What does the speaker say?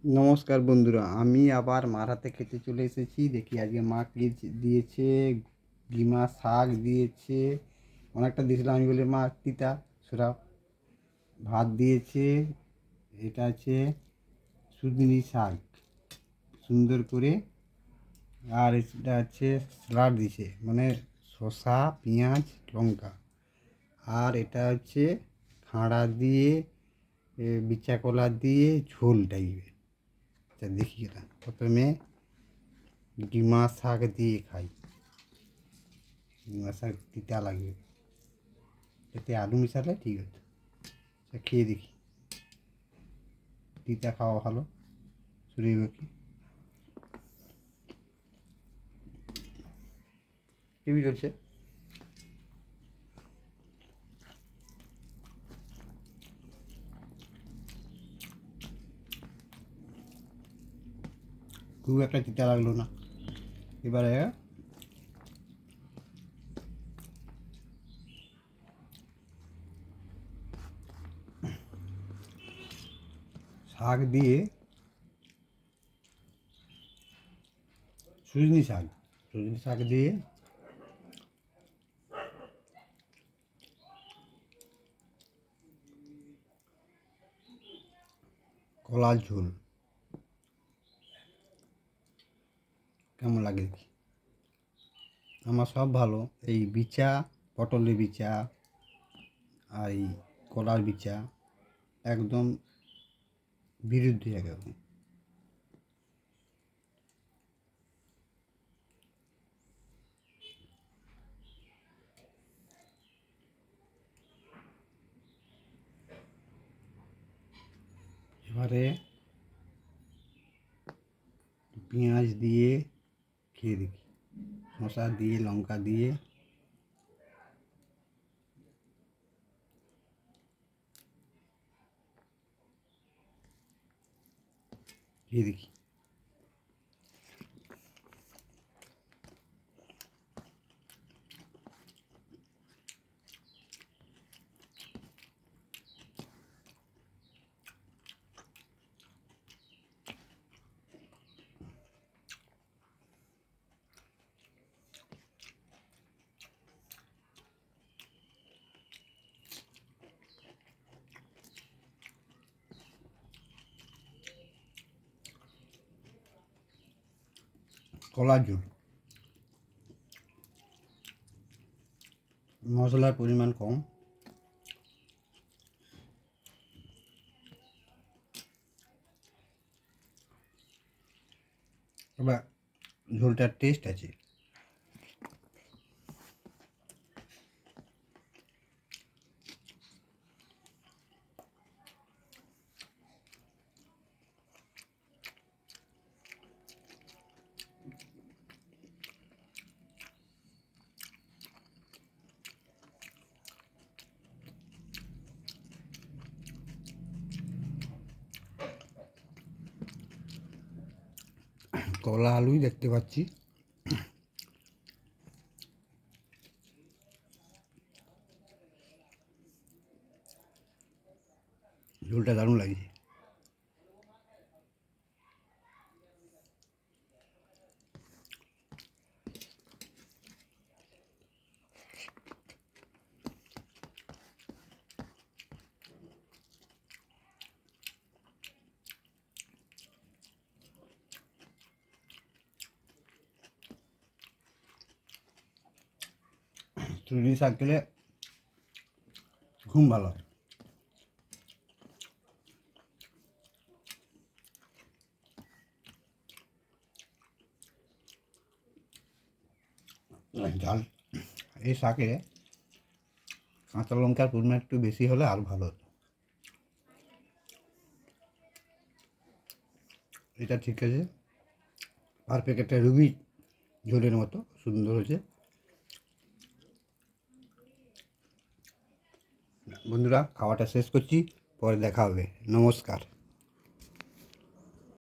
নমস্কার বন্ধুরা, আমি আবার মার হাতে খেতে চলে এসেছি। দেখি আজকে মা কি দিয়েছে। ডিমা শাক দিয়েছে, অনেকটা দিয়েছিলাম। আমি বলি মা তিতা সরাও। ভাত দিয়েছে, এটা আছে সুদিনী শাক সুন্দর করে। আর এটা আছে স্যালাড দিয়েছে, মানে শসা পেঁয়াজ লঙ্কা। আর এটা হচ্ছে খাঁড়া দিয়ে বিচা কলা দিয়ে ঝোল টাইপের। তা দেখি এটা প্রথমে ডিমা শাক দিয়ে খাই। ডিমা শাক তিতা লাগবে, এতে আলু মিশালে ঠিক আছে। খেয়ে দেখি, তিতা খাওয়া ভালো শরীরের পক্ষে। টিভি চলছে। খুব একটা তিতা লাগলো না। এবারে শাক দিয়ে, সজনি শাক, সজনি শাক দিয়ে কলার ঝোল কেমন লাগে দেখি। আমার সব ভালো, এই বিচা, পটলের বিচা আর এই কলার বিচা একদম বিরুদ্ধে একদম। এবারে পেঁয়াজ দিয়ে খেয়ে দেখি, শসা দিয়ে লঙ্কা দিয়ে খেয়ে দেখি। কলার ঝোল, মশলার পরিমাণ কম। এবার ঝোলটার টেস্ট আছে। কলা আলুই দেখতে পাচ্ছি। ঝোলটা দারুণ লাগছে। চুড়ি শাক খেলে ঘুম ভালো হয়। ঝাল, এই শাকে কাঁচা লঙ্কার পরিমাণ একটু বেশি হলে আরও ভালো হতো। এটা ঠিক আছে, পারফেক্ট একটা রুবি ঝোলের মতো সুন্দর হয়েছে। বন্ধুরা, খাওয়াটা শেষ করছি, পরে দেখা হবে। নমস্কার।